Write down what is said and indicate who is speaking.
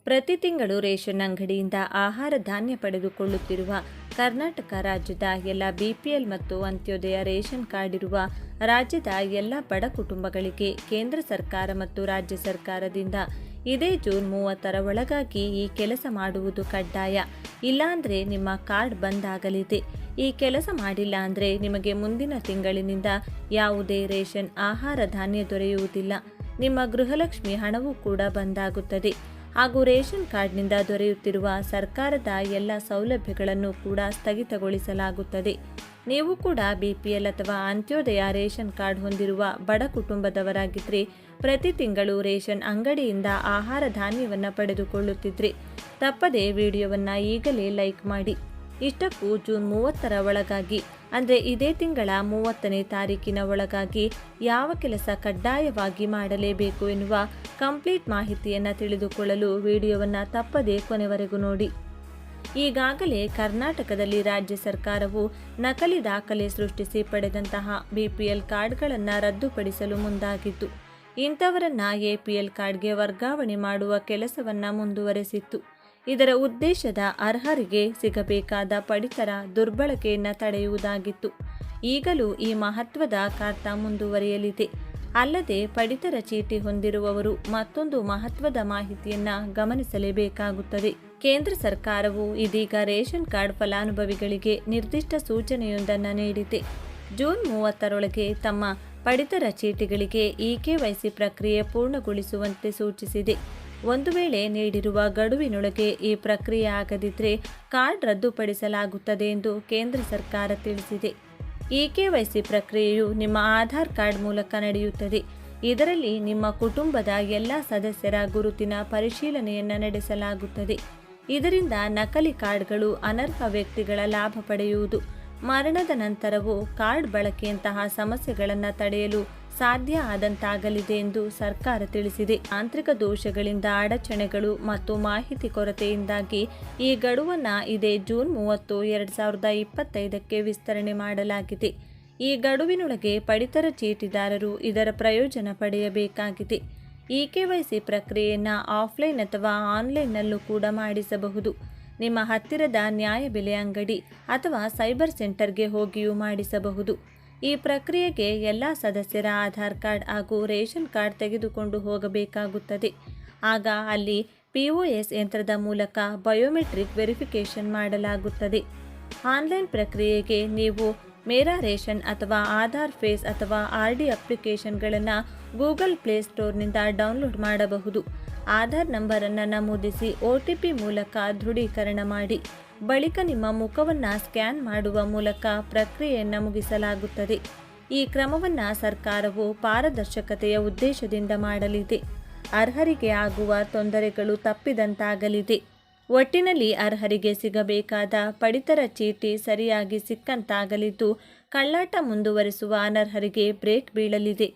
Speaker 1: ಪ್ರತಿ ತಿಂಗಳು ರೇಷನ್ ಅಂಗಡಿಯಿಂದ ಆಹಾರ ಧಾನ್ಯ ಪಡೆದುಕೊಳ್ಳುತ್ತಿರುವ ಕರ್ನಾಟಕ ರಾಜ್ಯದ ಎಲ್ಲ ಬಿಪಿಎಲ್ ಮತ್ತು ಅಂತ್ಯೋದಯ ರೇಷನ್ ಕಾರ್ಡ್ ಇರುವ ರಾಜ್ಯದ ಎಲ್ಲ ಬಡ ಕುಟುಂಬಗಳಿಗೆ ಕೇಂದ್ರ ಸರ್ಕಾರ ಮತ್ತು ರಾಜ್ಯ ಸರ್ಕಾರದಿಂದ ಇದೇ ಜೂನ್ 30ರ ಒಳಗಾಗಿ ಈ ಕೆಲಸ ಮಾಡುವುದು ಕಡ್ಡಾಯ. ಇಲ್ಲಾಂದರೆ ನಿಮ್ಮ ಕಾರ್ಡ್ ಬಂದ್ ಆಗಲಿದೆ. ಈ ಕೆಲಸ ಮಾಡಿಲ್ಲ ಅಂದರೆ ನಿಮಗೆ ಮುಂದಿನ ತಿಂಗಳಿನಿಂದ ಯಾವುದೇ ರೇಷನ್ ಆಹಾರ ಧಾನ್ಯ ದೊರೆಯುವುದಿಲ್ಲ. ನಿಮ್ಮ ಗೃಹಲಕ್ಷ್ಮಿ ಹಣವೂ ಕೂಡ ಬಂದಾಗುತ್ತದೆ. ಹಾಗೂ ರೇಷನ್ ಕಾರ್ಡ್ನಿಂದ ದೊರೆಯುತ್ತಿರುವ ಸರ್ಕಾರದ ಎಲ್ಲ ಸೌಲಭ್ಯಗಳನ್ನು ಕೂಡ ಸ್ಥಗಿತಗೊಳಿಸಲಾಗುತ್ತದೆ. ನೀವು ಕೂಡ ಬಿಪಿಎಲ್ ಅಥವಾ ಅಂತ್ಯೋದಯ ರೇಷನ್ ಕಾರ್ಡ್ ಹೊಂದಿರುವ ಬಡ ಕುಟುಂಬದವರಾಗಿದ್ದರೆ ಪ್ರತಿ ತಿಂಗಳು ರೇಷನ್ ಅಂಗಡಿಯಿಂದ ಆಹಾರ ಧಾನ್ಯವನ್ನು ಪಡೆದುಕೊಳ್ಳುತ್ತಿದ್ದರೆ ತಪ್ಪದೇ ವಿಡಿಯೋವನ್ನು ಈಗಲೇ ಲೈಕ್ ಮಾಡಿ. ಇಷ್ಟಕ್ಕೂ ಜೂನ್ 30ರ ಒಳಗಾಗಿ ಅಂದರೆ ಇದೇ ತಿಂಗಳ 30ನೇ ತಾರೀಕಿನ ಒಳಗಾಗಿ ಯಾವ ಕೆಲಸ ಕಡ್ಡಾಯವಾಗಿ ಮಾಡಲೇಬೇಕು ಎನ್ನುವ ಕಂಪ್ಲೀಟ್ ಮಾಹಿತಿಯನ್ನು ತಿಳಿದುಕೊಳ್ಳಲು ವಿಡಿಯೋವನ್ನು ತಪ್ಪದೇ ಕೊನೆವರೆಗೂ ನೋಡಿ. ಈಗಾಗಲೇ ಕರ್ನಾಟಕದಲ್ಲಿ ರಾಜ್ಯ ಸರ್ಕಾರವು ನಕಲಿ ದಾಖಲೆ ಸೃಷ್ಟಿಸಿ ಪಡೆದಂತಹ ಬಿಪಿಎಲ್ ಕಾರ್ಡ್ಗಳನ್ನು ರದ್ದುಪಡಿಸಲು ಮುಂದಾಗಿತ್ತು. ಇಂಥವರನ್ನು ಎಪಿಎಲ್ ಕಾರ್ಡ್ಗೆ ವರ್ಗಾವಣೆ ಮಾಡುವ ಕೆಲಸವನ್ನು ಮುಂದುವರೆಸಿತ್ತು. ಇದರ ಉದ್ದೇಶದ ಅರ್ಹರಿಗೆ ಸಿಗಬೇಕಾದ ಪಡಿತರ ದುರ್ಬಳಕೆಯನ್ನು ತಡೆಯುವುದಾಗಿತ್ತು. ಈಗಲೂ ಈ ಮಹತ್ವದ ಕಾರ್ಯ ಮುಂದುವರಿಯಲಿದೆ. ಅಲ್ಲದೆ ಪಡಿತರ ಚೀಟಿ ಹೊಂದಿರುವವರು ಮತ್ತೊಂದು ಮಹತ್ವದ ಮಾಹಿತಿಯನ್ನು ಗಮನಿಸಲೇಬೇಕಾಗುತ್ತದೆ. ಕೇಂದ್ರ ಸರ್ಕಾರವು ಇದೀಗ ರೇಷನ್ ಕಾರ್ಡ್ ಫಲಾನುಭವಿಗಳಿಗೆ ನಿರ್ದಿಷ್ಟ ಸೂಚನೆಯೊಂದನ್ನು ನೀಡಿದೆ. ಜೂನ್ 30ರೊಳಗೆ ತಮ್ಮ ಪಡಿತರ ಚೀಟಿಗಳಿಗೆ ಇಕೆವೈಸಿ ಪ್ರಕ್ರಿಯೆ ಪೂರ್ಣಗೊಳಿಸುವಂತೆ ಸೂಚಿಸಿದೆ. ಒಂದು ವೇಳೆ ನೀಡಿರುವ ಗಡುವಿನೊಳಗೆ ಈ ಪ್ರಕ್ರಿಯೆ ಆಗದಿದ್ದರೆ ಕಾರ್ಡ್ ರದ್ದುಪಡಿಸಲಾಗುತ್ತದೆ ಎಂದು ಕೇಂದ್ರ ಸರ್ಕಾರ ತಿಳಿಸಿದೆ. ಇಕೆವೈಸಿ ಪ್ರಕ್ರಿಯೆಯು ನಿಮ್ಮ ಆಧಾರ್ ಕಾರ್ಡ್ ಮೂಲಕ ನಡೆಯುತ್ತದೆ. ಇದರಲ್ಲಿ ನಿಮ್ಮ ಕುಟುಂಬದ ಎಲ್ಲ ಸದಸ್ಯರ ಗುರುತಿನ ಪರಿಶೀಲನೆಯನ್ನು ನಡೆಸಲಾಗುತ್ತದೆ. ಇದರಿಂದ ನಕಲಿ ಕಾರ್ಡ್ಗಳು ಅನರ್ಹ ವ್ಯಕ್ತಿಗಳ ಲಾಭ ಪಡೆಯುವುದು, ಮರಣದ ನಂತರವೂ ಕಾರ್ಡ್ ಬಳಕೆಯಂತಹ ಸಮಸ್ಯೆಗಳನ್ನು ತಡೆಯಲು ಸಾಧ್ಯ ಆದಂತಾಗಲಿದೆ ಎಂದು ಸರ್ಕಾರ ತಿಳಿಸಿದೆ. ತಾಂತ್ರಿಕ ದೋಷಗಳಿಂದ ಅಡಚಣೆಗಳು ಮತ್ತು ಮಾಹಿತಿ ಕೊರತೆಯಿಂದಾಗಿ ಈ ಗಡುವನ್ನು ಇದೇ ಜೂನ್ 30, 2025ಕ್ಕೆ ವಿಸ್ತರಣೆ ಮಾಡಲಾಗಿದೆ. ಈ ಗಡುವಿನೊಳಗೆ ಪಡಿತರ ಚೀಟಿದಾರರು ಇದರ ಪ್ರಯೋಜನ ಪಡೆಯಬೇಕಾಗಿದೆ. ಇಕೆವೈಸಿ ಪ್ರಕ್ರಿಯೆಯನ್ನು ಆಫ್ಲೈನ್ ಅಥವಾ ಆನ್ಲೈನ್ನಲ್ಲೂ ಕೂಡ ಮಾಡಿಸಬಹುದು. ನಿಮ್ಮ ಹತ್ತಿರದ ನ್ಯಾಯಬೆಲೆ ಅಂಗಡಿ ಅಥವಾ ಸೈಬರ್ ಸೆಂಟರ್ಗೆ ಹೋಗಿಯೂ ಮಾಡಿಸಬಹುದು. ಈ ಪ್ರಕ್ರಿಯೆಗೆ ಎಲ್ಲ ಸದಸ್ಯರ ಆಧಾರ್ ಕಾರ್ಡ್ ಹಾಗೂ ರೇಷನ್ ಕಾರ್ಡ್ ತೆಗೆದುಕೊಂಡು ಹೋಗಬೇಕಾಗುತ್ತದೆ. ಆಗ ಅಲ್ಲಿ POS ಯಂತ್ರದ ಮೂಲಕ ಬಯೋಮೆಟ್ರಿಕ್ ವೆರಿಫಿಕೇಷನ್ ಮಾಡಲಾಗುತ್ತದೆ. ಆನ್ಲೈನ್ ಪ್ರಕ್ರಿಯೆಗೆ ನೀವು ಮೇರಾ ರೇಷನ್ ಅಥವಾ ಆಧಾರ್ ಫೇಸ್ ಅಥವಾ RD ಅಪ್ಲಿಕೇಶನ್ಗಳನ್ನು ಗೂಗಲ್ ಪ್ಲೇಸ್ಟೋರ್ನಿಂದ ಡೌನ್ಲೋಡ್ ಮಾಡಬಹುದು. ಆಧಾರ್ ನಂಬರನ್ನು ನಮೂದಿಸಿ OTP ಮೂಲಕ ದೃಢೀಕರಣ ಮಾಡಿ ಬಳಿಕ ನಿಮ್ಮ ಮುಖವನ್ನು ಸ್ಕ್ಯಾನ್ ಮಾಡುವ ಮೂಲಕ ಪ್ರಕ್ರಿಯೆಯನ್ನು ಮುಗಿಸಲಾಗುತ್ತದೆ. ಈ ಕ್ರಮವನ್ನು ಸರ್ಕಾರವು ಪಾರದರ್ಶಕತೆಯ ಉದ್ದೇಶದಿಂದ ಮಾಡಲಿದೆ. ಅರ್ಹರಿಗೆ ಆಗುವ ತೊಂದರೆಗಳು ತಪ್ಪಿದಂತಾಗಲಿದೆ. ಒಟ್ಟಿನಲ್ಲಿ ಅರ್ಹರಿಗೆ ಸಿಗಬೇಕಾದ ಪಡಿತರ ಚೀಟಿ ಸರಿಯಾಗಿ ಸಿಕ್ಕಂತಾಗಲಿದ್ದು ಕಳ್ಳಾಟ ಮುಂದುವರಿಸುವ ಅನರ್ಹರಿಗೆ ಬ್ರೇಕ್ ಬೀಳಲಿದೆ.